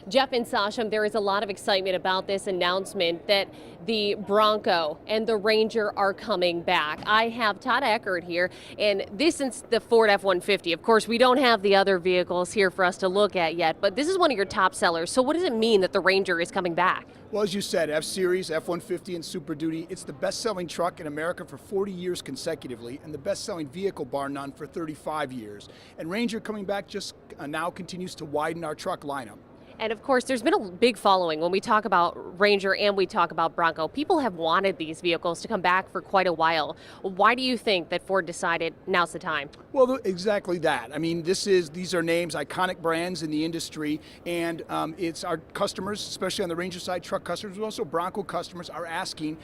Jeff and Sasham, there is a lot of excitement about this announcement that the Bronco and the Ranger are coming back. I have Todd Eckert here, and this is the Ford F-150. Of course, we don't have the other vehicles here for us to look at yet, but this is one of your top sellers. So what does it mean that the Ranger is coming back? Well, as you said, F-Series, F-150, and Super Duty, it's the best-selling truck in America for 40 years consecutively, and the best-selling vehicle, bar none, for 35 years. And Ranger coming back just now continues to widen our truck lineup. And of course, there's been a big following when we talk about Ranger and we talk about Bronco. People have wanted these vehicles to come back for quite a while. Why do you think that Ford decided now's the time? Well, exactly that. I mean, these are names, iconic brands in the industry, and it's our customers, especially on the Ranger side, truck customers, but also Bronco customers are asking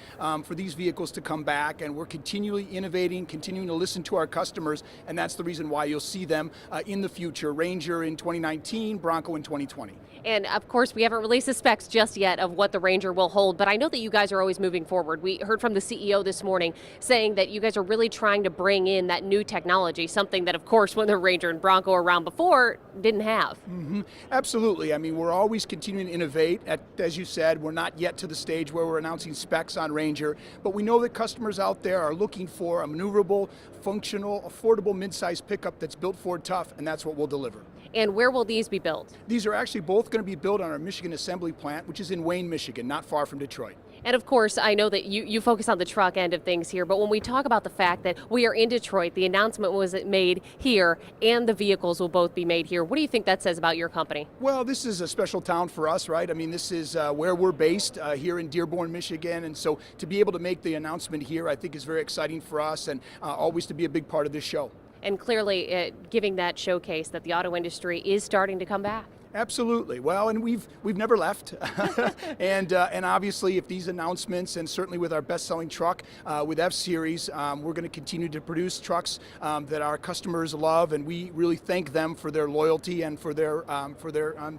for these vehicles to come back, and we're continually innovating, continuing to listen to our customers, and that's the reason why you'll see them in the future. Ranger in 2019, Bronco in 2020. And of course, we haven't released the specs just yet of what the Ranger will hold, but I know that you guys are always moving forward. We heard from the CEO this morning saying that you guys are really trying to bring in that new technology, something that, of course, when the Ranger and Bronco were around before, didn't have. Absolutely. I mean, we're always continuing to innovate. As you said, we're not yet to the stage where we're announcing specs on Ranger, but we know that customers out there are looking for a maneuverable, functional, affordable mid-size pickup that's built Ford tough, and that's what we'll deliver. And where will these be built? These are actually both going to be built on our Michigan assembly plant, which is in Wayne, Michigan, not far from Detroit. And of course, I know that you focus on the truck end of things here, but when we talk about the fact that we are in Detroit, the announcement was made here, and the vehicles will both be made here. What do you think that says about your company? Well, this is a special town for us, right? I mean, this is where we're based, here in Dearborn, Michigan, and so to be able to make the announcement here, I think is very exciting for us, and always to be a big part of this show. And clearly giving that showcase that the auto industry is starting to come back. Absolutely. Well, and we've never left, and obviously, if these announcements, and certainly with our best-selling truck with F-Series, we're going to continue to produce trucks that our customers love, and we really thank them for their loyalty and for their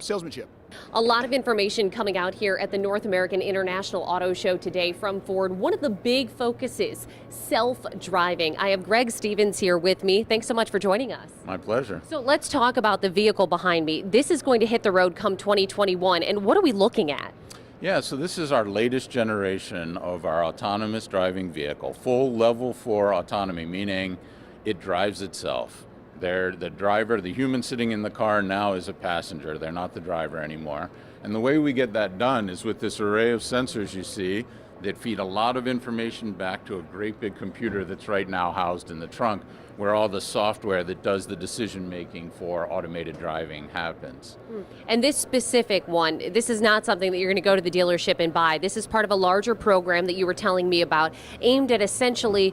salesmanship. A lot of information coming out here at the North American International Auto Show today from Ford. One of the big focuses, self-driving. I have Greg Stevens here with me. Thanks so much for joining us. My pleasure. So let's talk about the vehicle behind me. This is going to hit the road come 2021, and what are we looking at? Yeah, so this is our latest generation of our autonomous driving vehicle. Full level 4 autonomy, meaning it drives itself. The driver, the human sitting in the car now is a passenger. They're not the driver anymore. And the way we get that done is with this array of sensors you see that feed a lot of information back to a great big computer that's right now housed in the trunk, where all the software that does the decision making for automated driving happens. And this specific one, this is not something that you're going to go to the dealership and buy. This is part of a larger program that you were telling me about, aimed at essentially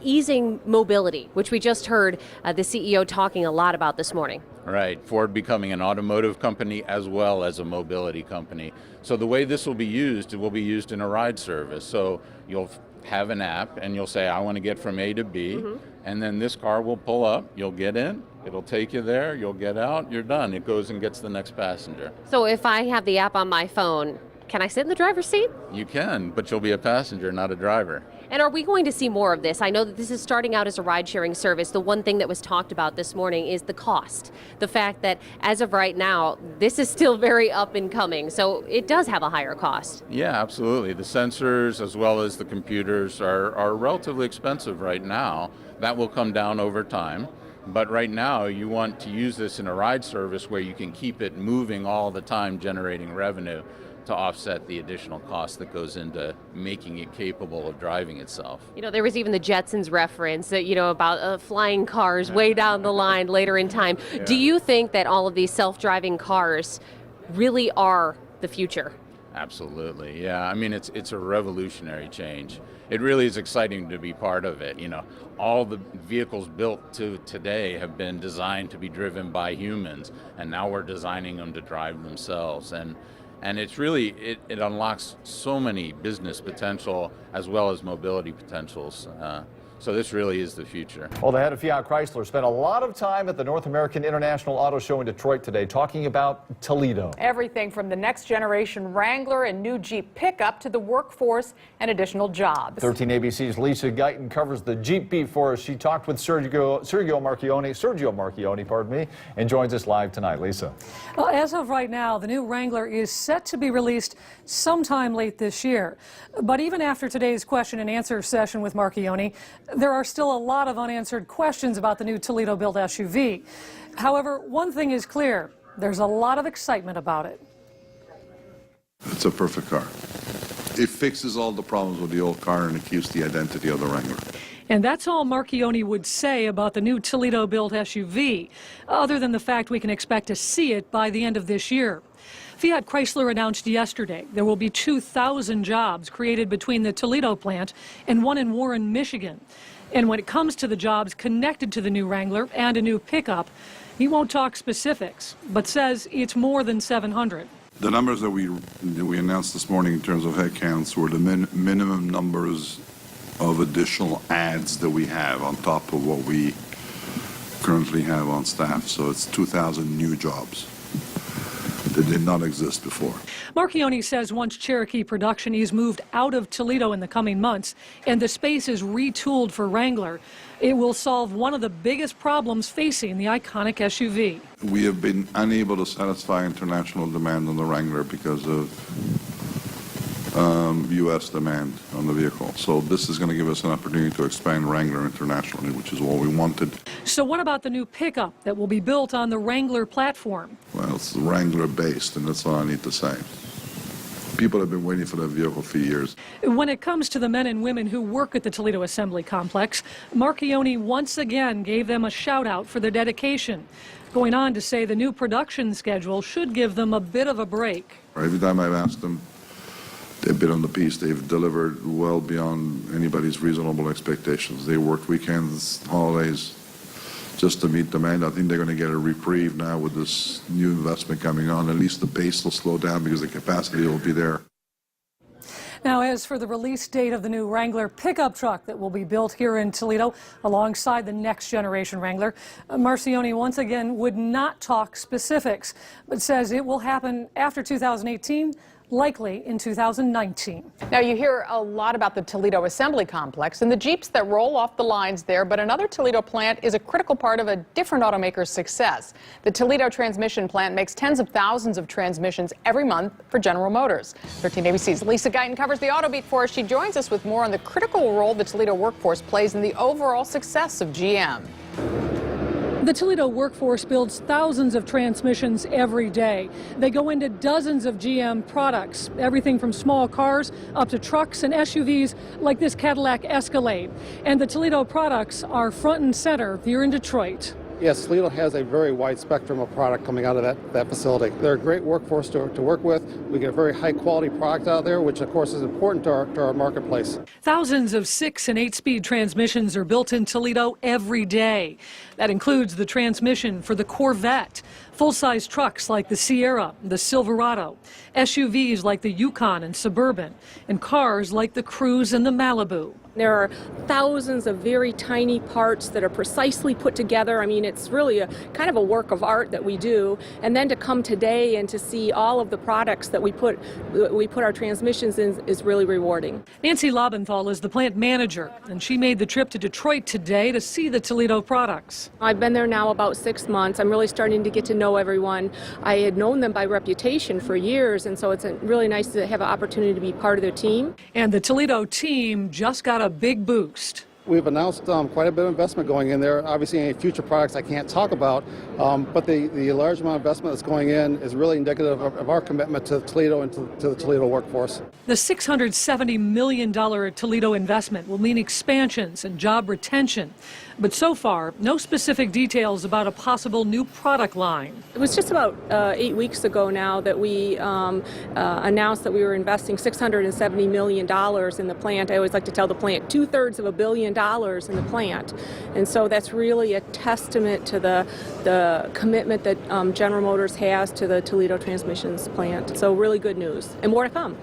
easing mobility, which we just heard the CEO talking a lot about this morning. Right, Ford becoming an automotive company as well as a mobility company. So the way this will be used, it will be used in a ride service. So you'll have an app and you'll say, I want to get from A to B, and then this car will pull up, you'll get in, it'll take you there, you'll get out, you're done. It goes and gets the next passenger. So if I have the app on my phone, can I sit in the driver's seat? You can, but you'll be a passenger, not a driver. And are we going to see more of this? I know that this is starting out as a ride-sharing service. The one thing that was talked about this morning is the cost. The fact that as of right now, this is still very up and coming, so it does have a higher cost. Yeah, absolutely. The sensors as well as the computers are relatively expensive right now. That will come down over time. But right now, you want to use this in a ride service where you can keep it moving all the time, generating revenue to offset the additional cost that goes into making it capable of driving itself. You know, there was even the Jetsons reference that, about flying cars way down the line later in time. Yeah. Do you think that all of these self-driving cars really are the future? Absolutely, yeah. I mean, it's a revolutionary change. It really is exciting to be part of it. All the vehicles built to today have been designed to be driven by humans, and now we're designing them to drive themselves. And it's really, it unlocks so many business potential as well as mobility potentials. So this really is the future. Well, the head of Fiat Chrysler spent a lot of time at the North American International Auto Show in Detroit today talking about Toledo. Everything from the next generation Wrangler and new Jeep pickup to the workforce and additional jobs. 13 ABC's Lisa Guyton covers the Jeep beat for us. She talked with Sergio Marchionne, pardon me, and joins us live tonight. Lisa. Well, as of right now, the new Wrangler is set to be released sometime late this year. But even after today's question and answer session with Marchionne, there are still a lot of unanswered questions about the new Toledo-built SUV. However, one thing is clear. There's a lot of excitement about it. It's a perfect car. It fixes all the problems with the old car and it keeps the identity of the Wrangler. And that's all Marchionne would say about the new Toledo-built SUV, other than the fact we can expect to see it by the end of this year. Fiat Chrysler announced yesterday there will be 2,000 jobs created between the Toledo plant and one in Warren, Michigan. And when it comes to the jobs connected to the new Wrangler and a new pickup, he won't talk specifics, but says it's more than 700. The numbers that we announced this morning in terms of headcounts were the minimum numbers of additional ads that we have on top of what we currently have on staff. So it's 2,000 new jobs that did not exist before. Marchionne says once Cherokee production is moved out of Toledo in the coming months and the space is retooled for Wrangler, it will solve one of the biggest problems facing the iconic SUV. We have been unable to satisfy international demand on the Wrangler because of U.S. demand on the vehicle. So this is going to give us an opportunity to expand Wrangler internationally, which is what we wanted. So what about the new pickup that will be built on the Wrangler platform? Well, it's Wrangler based, and that's all I need to say. People have been waiting for that vehicle for years. When it comes to the men and women who work at the Toledo Assembly Complex, Marchionne once again gave them a shout out for their dedication, going on to say the new production schedule should give them a bit of a break. Every time I've asked them, they've been on the piece. They've delivered well beyond anybody's reasonable expectations. They worked weekends, holidays, just to meet demand. I think they're going to get a reprieve now with this new investment coming on. At least the pace will slow down because the capacity will be there. Now, as for the release date of the new Wrangler pickup truck that will be built here in Toledo alongside the next generation Wrangler, Marchionne once again would not talk specifics, but says it will happen after 2018, likely in 2019. Now, you hear a lot about the Toledo Assembly Complex and the Jeeps that roll off the lines there, but another Toledo plant is a critical part of a different automaker's success. The Toledo transmission plant makes tens of thousands of transmissions every month for General Motors. 13 ABC's Lisa Guyton covers the Auto Beat for us. She joins us with more on the critical role the Toledo workforce plays in the overall success of GM. The Toledo workforce builds thousands of transmissions every day. They go into dozens of GM products, everything from small cars up to trucks and SUVs like this Cadillac Escalade. And the Toledo products are front and center here in Detroit. Yes, Toledo has a very wide spectrum of product coming out of that facility. They're a great workforce to work with. We get a very high quality product out there, which of course is important to our marketplace. Thousands of 6- and 8-speed transmissions are built in Toledo every day. That includes the transmission for the Corvette, full-size trucks like the Sierra, the Silverado, SUVs like the Yukon and Suburban, and cars like the Cruze and the Malibu. There are thousands of very tiny parts that are precisely put together. I mean, it's really a kind of a work of art that we do. And then to come today and to see all of the products that we put our transmissions in is really rewarding. Nancy Lobenthal is the plant manager, and she made the trip to Detroit today to see the Toledo products. I've been there now about 6 months. I'm really starting to get to know everyone. I had known them by reputation for years, and so it's really nice to have an opportunity to be part of their team. And the Toledo team just got a big boost. We've announced quite a bit of investment going in there. Obviously, any future products I can't talk about, but the large amount of investment that's going in is really indicative of our commitment to Toledo and to the Toledo workforce. The $670 million Toledo investment will mean expansions and job retention. But so far, no specific details about a possible new product line. It was just about 8 weeks ago now that we announced that we were investing $670 million in the plant. I always like to tell the plant 2/3 of $1 billion in the plant. And so that's really a testament to the commitment that General Motors has to the Toledo transmissions plant. So really good news, and more to come.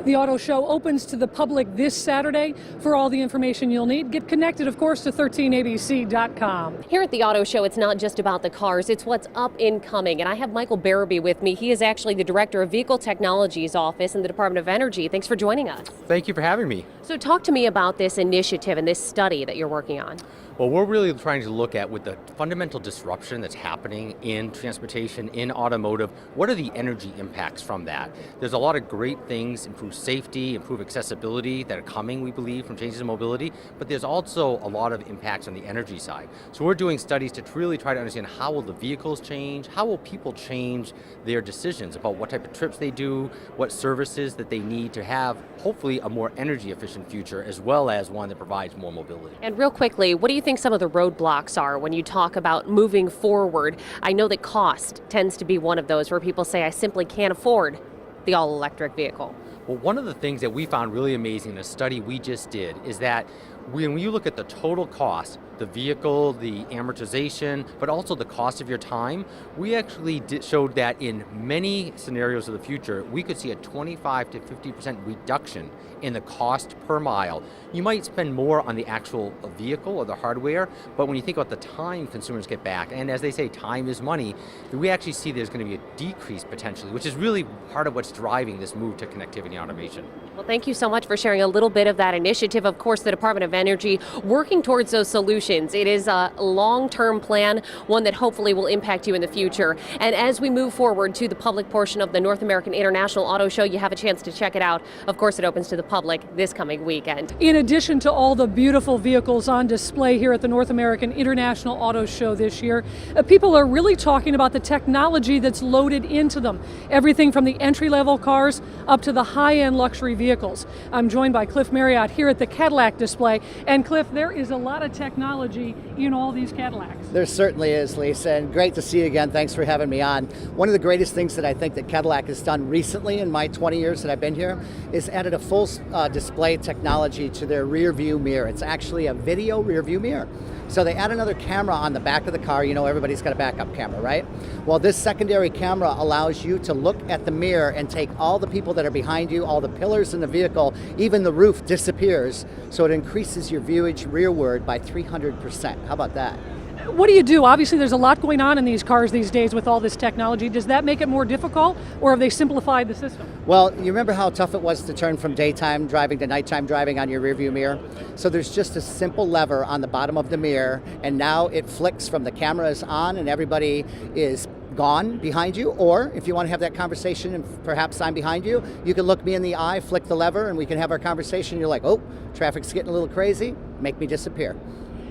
The auto show opens to the public this Saturday. For all the information you'll need, get connected, of course, to 13abc.com. Here at the auto show, it's not just about the cars, it's what's up and coming. And I have Michael Barabee with me. He is actually the director of Vehicle Technologies Office in the Department of Energy. Thanks for joining us. Thank you for having me. So talk to me about this initiative and this study that you're working on. Well, we're really trying to look at with the fundamental disruption that's happening in transportation, in automotive, what are the energy impacts from that? There's a lot of great things, improve safety, improve accessibility that are coming, we believe, from changes in mobility, but there's also a lot of impacts on the energy side. So we're doing studies to really try to understand how will the vehicles change, how will people change their decisions about what type of trips they do, what services that they need to have, hopefully a more energy efficient future, as well as one that provides more mobility. And real quickly, what do you think some of the roadblocks are when you talk about moving forward? I know that cost tends to be one of those where people say, I simply can't afford the all-electric vehicle. Well, one of the things that we found really amazing in a study we just did is that when you look at the total cost, the vehicle, the amortization, but also the cost of your time, we actually showed that in many scenarios of the future, we could see a 25 to 50% reduction in the cost per mile. You might spend more on the actual vehicle or the hardware, but when you think about the time consumers get back, and as they say, time is money, we actually see there's going to be a decrease potentially, which is really part of what's driving this move to connectivity and automation. Well, thank you so much for sharing a little bit of that initiative. Of course, the Department of Energy working towards those solutions. It is a long-term plan, one that hopefully will impact you in the future. And as we move forward to the public portion of the North American International Auto Show, you have a chance to check it out. Of course, it opens to the public this coming weekend. In addition to all the beautiful vehicles on display here at the North American International Auto Show this year, people are really talking about the technology that's loaded into them. Everything from the entry-level cars up to the high-end luxury vehicles. I'm joined by Cliff Marriott here at the Cadillac display. And Cliff, there is a lot of technology in all these Cadillacs. There certainly is, Lisa, and great to see you again. Thanks for having me on. One of the greatest things that I think that Cadillac has done recently in my 20 years that I've been here is added a full display technology to their rear view mirror. It's actually a video rear view mirror. So they add another camera on the back of the car. You know, everybody's got a backup camera, right? Well, this secondary camera allows you to look at the mirror and take all the people that are behind you, all the pillars in the vehicle, even the roof disappears. So it increases your viewage rearward by 300%. How about that? What do you do? Obviously, there's a lot going on in these cars these days with all this technology. Does that make it more difficult, or have they simplified the system? Well, you remember how tough it was to turn from daytime driving to nighttime driving on your rearview mirror? So there's just a simple lever on the bottom of the mirror, and now it flicks from the camera is on and everybody is gone behind you. Or if you want to have that conversation and perhaps I'm behind you, you can look me in the eye, flick the lever, and we can have our conversation. You're like, oh, traffic's getting a little crazy, make me disappear.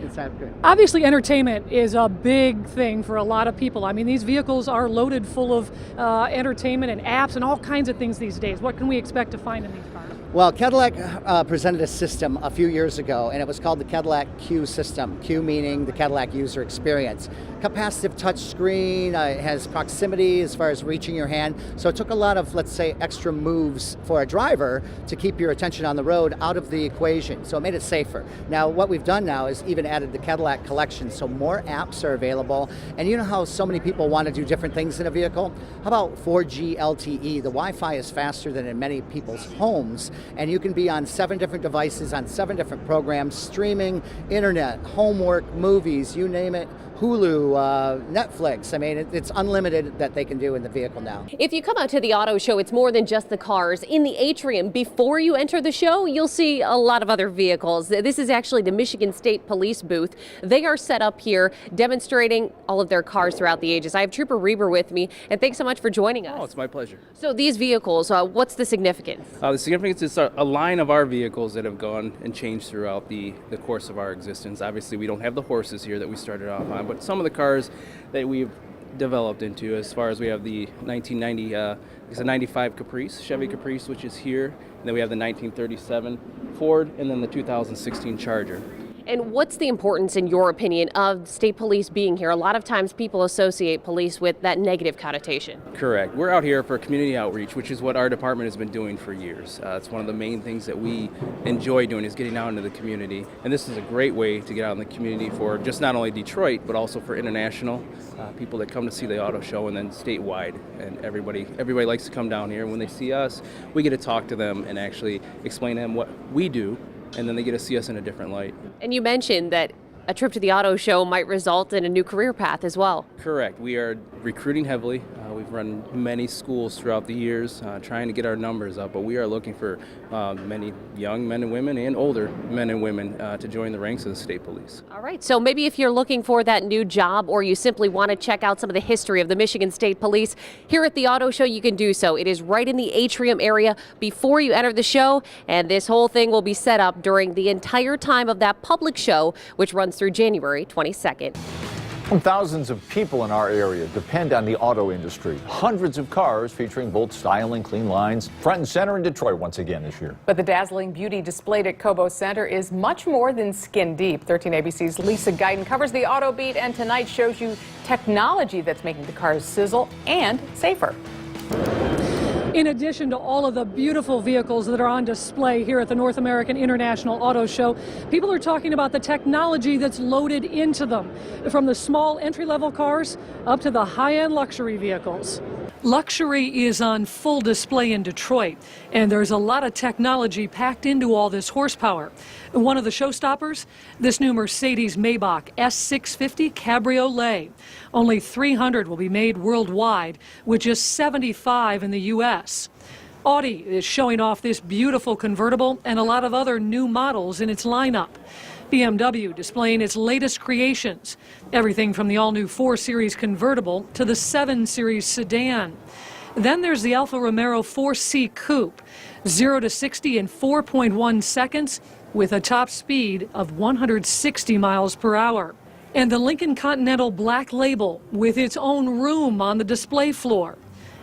It's not good. Obviously, entertainment is a big thing for a lot of people. I mean, these vehicles are loaded full of entertainment and apps and all kinds of things these days. What can we expect to find in these cars? Well, Cadillac presented a system a few years ago, and it was called the Cadillac Q system. Q meaning the Cadillac user experience. Capacitive touch screen, it has proximity as far as reaching your hand. So it took a lot of, let's say, extra moves for a driver to keep your attention on the road out of the equation. So it made it safer. Now, what we've done now is even added the Cadillac collection, so more apps are available. And you know how so many people want to do different things in a vehicle? How about 4G LTE? The Wi-Fi is faster than in many people's homes, and you can be on 7 different devices, on 7 different programs, streaming, internet, homework, movies, you name it. Hulu, Netflix. I mean, it's unlimited that they can do in the vehicle now. If you come out to the auto show, it's more than just the cars. In the atrium, before you enter the show, you'll see a lot of other vehicles. This is actually the Michigan State Police booth. They are set up here demonstrating all of their cars throughout the ages. I have Trooper Reber with me, and thanks so much for joining us. Oh, it's my pleasure. So these vehicles, what's the significance? The significance is a line of our vehicles that have gone and changed throughout the course of our existence. Obviously, we don't have the horses here that we started off on, but some of the cars that we've developed into, as far as we have the 1990, it's a 95 Caprice, Chevy Caprice, which is here, and then we have the 1937 Ford, and then the 2016 Charger. And what's the importance, in your opinion, of state police being here? A lot of times people associate police with that negative connotation. Correct. We're out here for community outreach, which is what our department has been doing for years. It's one of the main things that we enjoy doing is getting out into the community. And this is a great way to get out in the community for just not only Detroit, but also for international people that come to see the auto show and then statewide. And everybody likes to come down here. When they see us, we get to talk to them and actually explain to them what we do, and then they get to see us in a different light. And you mentioned that a trip to the auto show might result in a new career path as well. Correct. We are recruiting heavily. We've run many schools throughout the years trying to get our numbers up, but we are looking for many young men and women and older men and women to join the ranks of the state police. All right, so maybe if you're looking for that new job or you simply want to check out some of the history of the Michigan State Police, here at the auto show you can do so. It is right in the atrium area before you enter the show, and this whole thing will be set up during the entire time of that public show, which runs through January 22nd. Thousands of people in our area depend on the auto industry. Hundreds of cars featuring both style and clean lines front and center in Detroit once again this year. But the dazzling beauty displayed at Cobo Center is much more than skin deep. 13 ABC's Lisa Guyton covers the auto beat and tonight shows you technology that's making the cars sizzle and safer. In addition to all of the beautiful vehicles that are on display here at the North American International Auto Show, people are talking about the technology that's loaded into them, from the small entry-level cars up to the high-end luxury vehicles. Luxury is on full display in Detroit, and there's a lot of technology packed into all this horsepower. One of the showstoppers, this new Mercedes-Maybach S650 Cabriolet. Only 300 will be made worldwide, with just 75 in the U.S. Audi is showing off this beautiful convertible and a lot of other new models in its lineup. BMW displaying its latest creations, everything from the all-new 4 Series convertible to the 7 Series sedan. Then there's the Alfa Romero 4C Coupe, 0 to 60 in 4.1 seconds with a top speed of 160 miles per hour. And the Lincoln Continental Black Label with its own room on the display floor.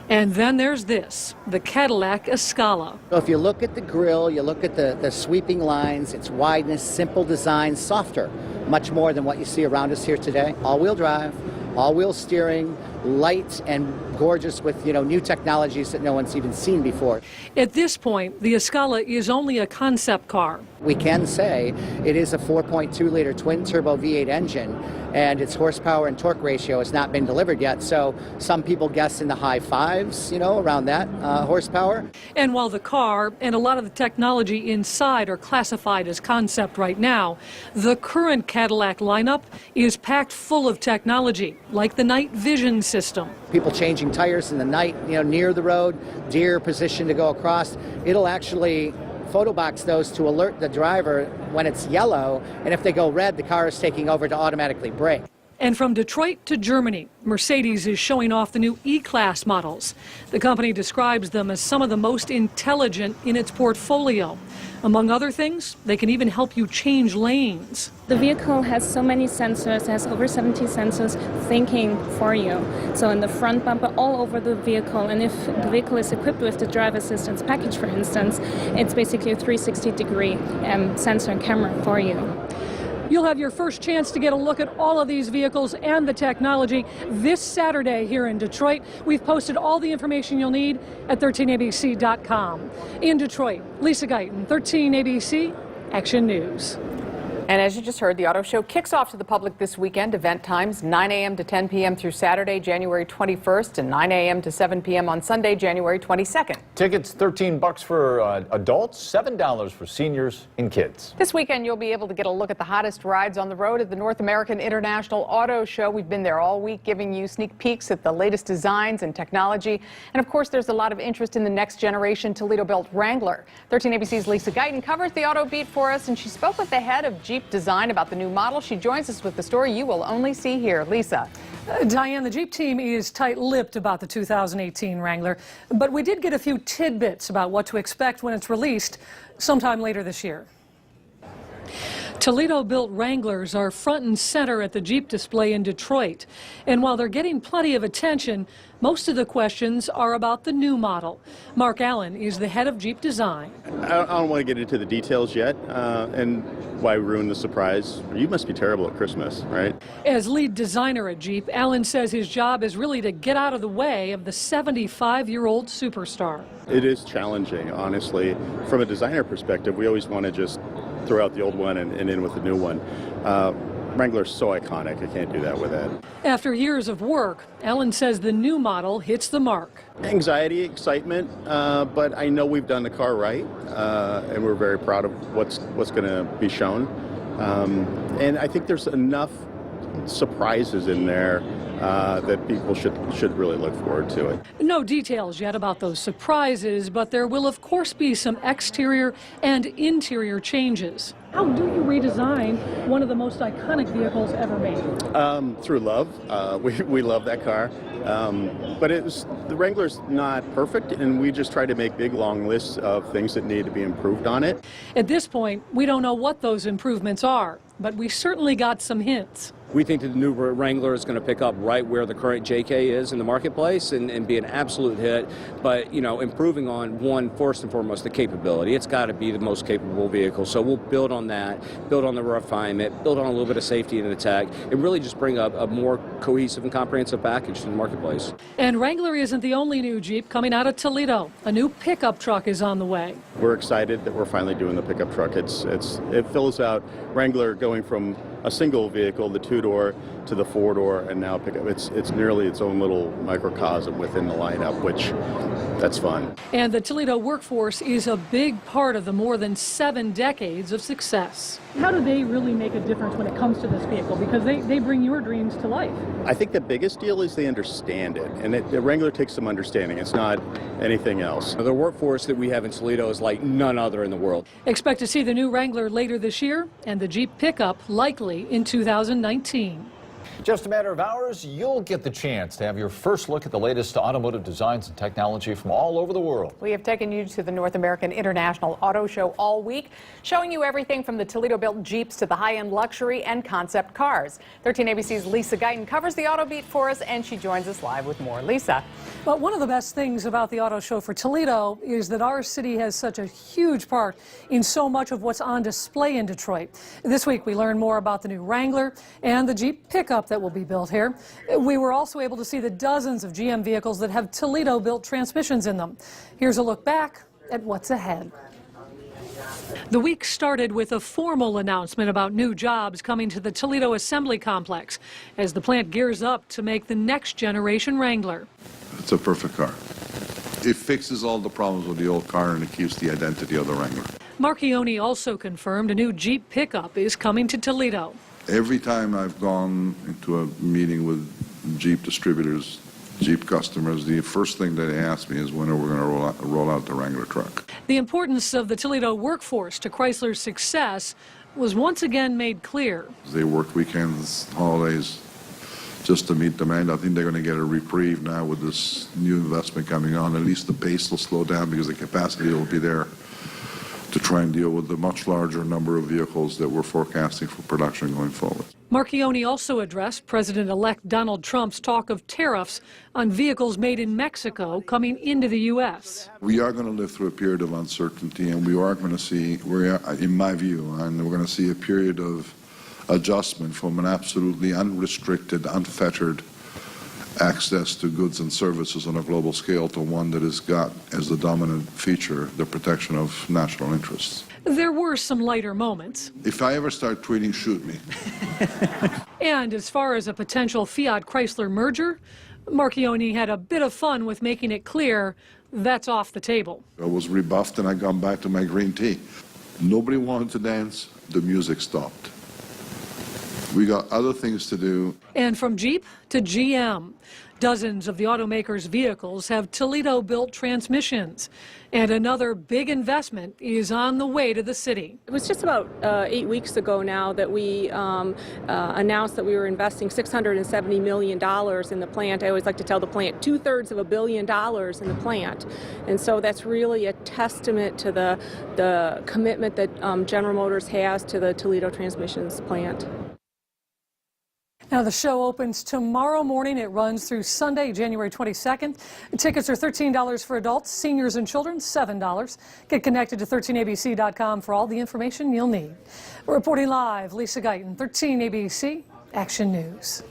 And then there's this, the Cadillac Escala. So if you look at the grille, you look at the sweeping lines, its wideness, simple design, softer, much more than what you see around us here today. All-wheel drive, all-wheel steering, light and gorgeous with, new technologies that no one's even seen before. At this point, the Escala is only a concept car. We can say it is a 4.2-liter twin-turbo V8 engine, and its horsepower and torque ratio has not been delivered yet, so some people guess in the high fives, around that horsepower. And while the car and a lot of the technology inside are classified as concept right now, the current Cadillac lineup is packed full of technology, like the night vision system. People changing tires in the night, near the road, deer position to go across. It'll actually photobox those to alert the driver when it's yellow, and if they go red, the car is taking over to automatically brake. And from Detroit to Germany, Mercedes is showing off the new E-Class models. The company describes them as some of the most intelligent in its portfolio. Among other things, they can even help you change lanes. The vehicle has so many sensors, it has over 70 sensors thinking for you. So in the front bumper, all over the vehicle, and if the vehicle is equipped with the driver assistance package, for instance, it's basically a 360-degree sensor and camera for you. You'll have your first chance to get a look at all of these vehicles and the technology this Saturday here in Detroit. We've posted all the information you'll need at 13abc.com. In Detroit, Lisa Guyton, 13ABC Action News. And as you just heard, the auto show kicks off to the public this weekend. Event times 9 a.m. to 10 p.m. through Saturday, January 21st, and 9 a.m. to 7 p.m. on Sunday, January 22nd. Tickets $13 for adults, $7 for seniors and kids. This weekend, you'll be able to get a look at the hottest rides on the road at the North American International Auto Show. We've been there all week giving you sneak peeks at the latest designs and technology. And of course, there's a lot of interest in the next generation Toledo-built Wrangler. 13 ABC's Lisa Guyton covers the auto beat for us, and she spoke with the head of Jeep Design about the new model. She joins us with the story you will only see here. Lisa. Diane, the Jeep team is tight-lipped about the 2018 Wrangler, but we did get a few tidbits about what to expect when it's released sometime later this year. Toledo-built Wranglers are front and center at the Jeep display in Detroit. And while they're getting plenty of attention, most of the questions are about the new model. Mark Allen is the head of Jeep design. I don't want to get into the details yet, and why ruin the surprise. You must be terrible at Christmas, right? As lead designer at Jeep, Allen says his job is really to get out of the way of the 75-year-old superstar. It is challenging, honestly. From a designer perspective, we always want to just throw out the old one and in with the new one. Wrangler's so iconic, I can't do that with it. After years of work, Allen says the new model hits the mark. Anxiety, excitement, but I know we've done the car right, and we're very proud of what's going to be shown. And I think there's enough surprises in there that people should really look forward to it. No details yet about those surprises, but there will of course be some exterior and interior changes. How do you redesign one of the most iconic vehicles ever made? Through love. We love that car. But the Wrangler's not perfect, and we just try to make big, long lists of things that need to be improved on it. At this point, we don't know what those improvements are, but we certainly got some hints. We think that the new Wrangler is going to pick up right where the current JK is in the marketplace and be an absolute hit. But, you know, improving on first and foremost, the capability. It's got to be the most capable vehicle. So we'll build on that, build on the refinement, build on a little bit of safety in the tech, and really just bring a more cohesive and comprehensive package to the marketplace. And Wrangler isn't the only new Jeep coming out of Toledo. A new pickup truck is on the way. We're excited that we're finally doing the pickup truck. It fills out Wrangler going from a single vehicle, the two-door, to the four-door, and now pickup. It's nearly its own little microcosm within the lineup, which that's fun. And the Toledo workforce is a big part of the more than 7 decades of success. How do they really make a difference when it comes to this vehicle? Because they bring your dreams to life. I think the biggest deal is they understand it, and the Wrangler takes some understanding. It's not anything else. The workforce that we have in Toledo is like none other in the world. Expect to see the new Wrangler later this year, and the Jeep pickup likely in 2019. Just a matter of hours, you'll get the chance to have your first look at the latest automotive designs and technology from all over the world. We have taken you to the North American International Auto Show all week, showing you everything from the Toledo-built Jeeps to the high-end luxury and concept cars. 13 ABC's Lisa Guyton covers the Auto Beat for us, and she joins us live with more. Lisa. But one of the best things about the auto show for Toledo is that our city has such a huge part in so much of what's on display in Detroit. This week we learned more about the new Wrangler and the Jeep pickup that will be built here. We were also able to see the dozens of GM vehicles that have Toledo-built transmissions in them. Here's a look back at what's ahead. The week started with a formal announcement about new jobs coming to the Toledo Assembly Complex as the plant gears up to make the next generation Wrangler. It's a perfect car. It fixes all the problems with the old car, and it keeps the identity of the Wrangler. Marchione also confirmed a new Jeep pickup is coming to Toledo. Every time I've gone into a meeting with Jeep distributors, Jeep customers, the first thing that they ask me is when are we going to roll out the Wrangler truck. The importance of the Toledo workforce to Chrysler's success was once again made clear. They work weekends, holidays, just to meet demand. I think they're going to get a reprieve now with this new investment coming on. At least the pace will slow down because the capacity will be there to try and deal with the much larger number of vehicles that we're forecasting for production going forward. Marchione also addressed President-elect Donald Trump's talk of tariffs on vehicles made in Mexico coming into the U.S. We are going to live through a period of uncertainty, and we are going to see, in my view, and we're going to see a period of adjustment from an absolutely unrestricted, unfettered access to goods and services on a global scale to one that has got as the dominant feature the protection of national interests. There were some lighter moments. If I ever start tweeting, shoot me. And as far as a potential Fiat-Chrysler merger, Marchione had a bit of fun with making it clear that's off the table. I was rebuffed and I gone back to my green tea. Nobody wanted to dance. The music stopped. We got other things to do. And from Jeep to GM, Dozens of the automaker's vehicles have Toledo-built transmissions, and another big investment is on the way to the city. It was just about 8 weeks ago now that we announced that we were investing $670 million in the plant. I always like to tell the plant $2/3 of $1 billion in the plant. And so that's really a testament to the commitment that General Motors has to the Toledo Transmissions plant. Now, the show opens tomorrow morning. It runs through Sunday, January 22nd. Tickets are $13 for adults, seniors and children, $7. Get connected to 13abc.com for all the information you'll need. Reporting live, Lisa Guyton, 13ABC Action News.